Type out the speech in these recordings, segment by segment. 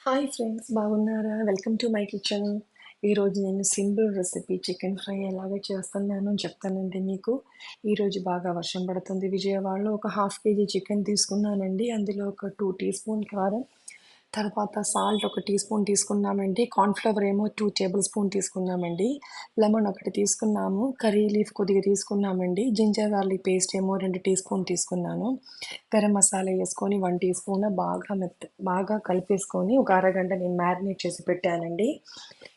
Hi friends, బాగున్నారా? Welcome to my kitchen. ఈరోజు నేను సింపుల్ రెసిపీ చికెన్ ఫ్రై ఎలాగ చేస్తున్నానో చెప్తానండి మీకు. ఈరోజు బాగా వర్షం పడుతుంది విజయవాడలో. ఒక హాఫ్ కేజీ చికెన్ తీసుకున్నానండి. అందులో ఒక 2 టీ స్పూన్ కారం, తర్వాత సాల్ట్ ఒక టీ స్పూన్ తీసుకున్నామండి. కార్న్‌ఫ్లవర్ ఏమో 2 టేబుల్ స్పూన్ తీసుకున్నామండి. లెమన్ ఒకటి తీసుకున్నాము. కర్రీ లీఫ్ కొద్దిగా తీసుకున్నామండి. జింజర్ గార్లిక్ పేస్ట్ ఏమో 2 టీ స్పూన్ తీసుకున్నాను. గరం మసాలా వేసుకొని 1 టీ స్పూన్ బాగా కలిపేసుకొని ఒక అరగంట నేను మ్యారినేట్ చేసి పెట్టానండి.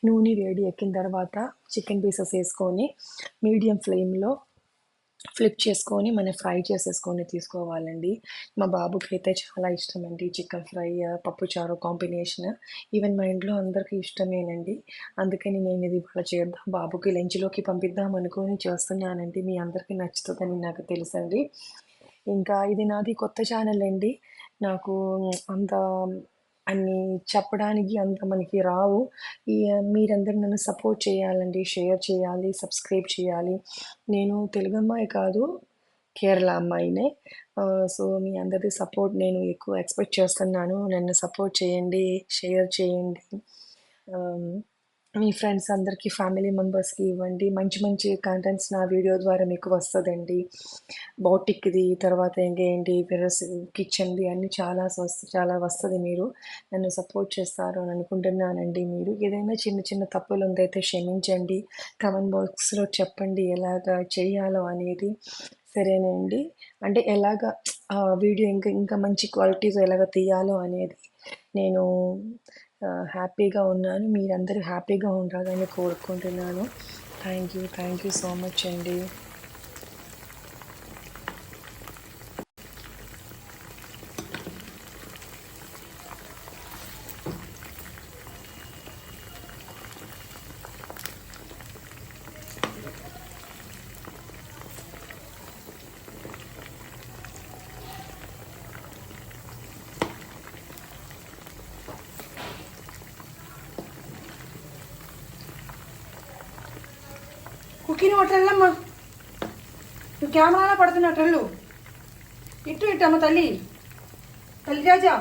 నూనె వేడి ఎక్కిన తర్వాత చికెన్ పీసెస్ వేసుకొని మీడియం ఫ్లేమ్లో ఫ్లిప్ చేసుకొని మనం ఫ్రై చేసేసుకొని తీసుకోవాలండి. మా బాబుకి అయితే చాలా ఇష్టమండి చికెన్ ఫ్రై, పప్పుచారు కాంబినేషన్. ఈవెన్ మా ఇంట్లో అందరికీ ఇష్టమేనండి. అందుకని నేను ఇది ఇవాళ చేద్దాం, బాబుకి లంచ్‌లోకి పంపిద్దాం అనుకోని చేస్తున్నానండి. మీ అందరికీ నచ్చుతుందని నాకు తెలుసండి. ఇంకా ఇది నాది కొత్త ఛానల్ అండి. నాకు అంత అన్నీ చెప్పడానికి అంత మనకి రావు. మీరందరూ నన్ను సపోర్ట్ చేయాలండి. షేర్ చేయాలి, సబ్స్క్రైబ్ చేయాలి. నేను తెలుగమ్మాయి కాదు, కేరళ అమ్మాయినే. సో, మీ అందరిది సపోర్ట్ నేను ఎక్కువ ఎక్స్‌పెక్ట్ చేస్తున్నాను. నన్ను సపోర్ట్ చేయండి, షేర్ చేయండి. ఆహ్, మీ ఫ్రెండ్స్ అందరికీ, ఫ్యామిలీ మెంబర్స్‌కి ఇవ్వండి. మంచి మంచి కంటెంట్స్ నా వీడియో ద్వారా మీకు వస్తదండి. బౌటిక్‌ది, తర్వాత ఇంకేంటి కిచెన్‌ది అన్నీ చాలా వస్తది. మీరు నన్ను సపోర్ట్ చేస్తారు అని అనుకుంటున్నానండి మీరు. ఏదైనా చిన్న చిన్న తప్పులుందైతే క్షమించండి. కామెంట్ బాక్స్‌లో చెప్పండి ఎలాగా చేయాలో అనేది. సరేనండి. అంటే ఎలాగా వీడియో ఇంకా ఇంకా మంచి క్వాలిటీతో ఎలాగ తీయాలో అనేది నేను హ్యాపీగా ఉన్నాను. మీరందరూ హ్యాపీగా ఉండాలని కోరుకుంటున్నాను. థ్యాంక్ యూ సో మచ్ అండి. కుకింగ్ హోటల్లమ్మా, నువ్వు కెమెరాలో పడుతున్నట్టు ఇటు ఇటు అమ్మ తల్లి రాజా.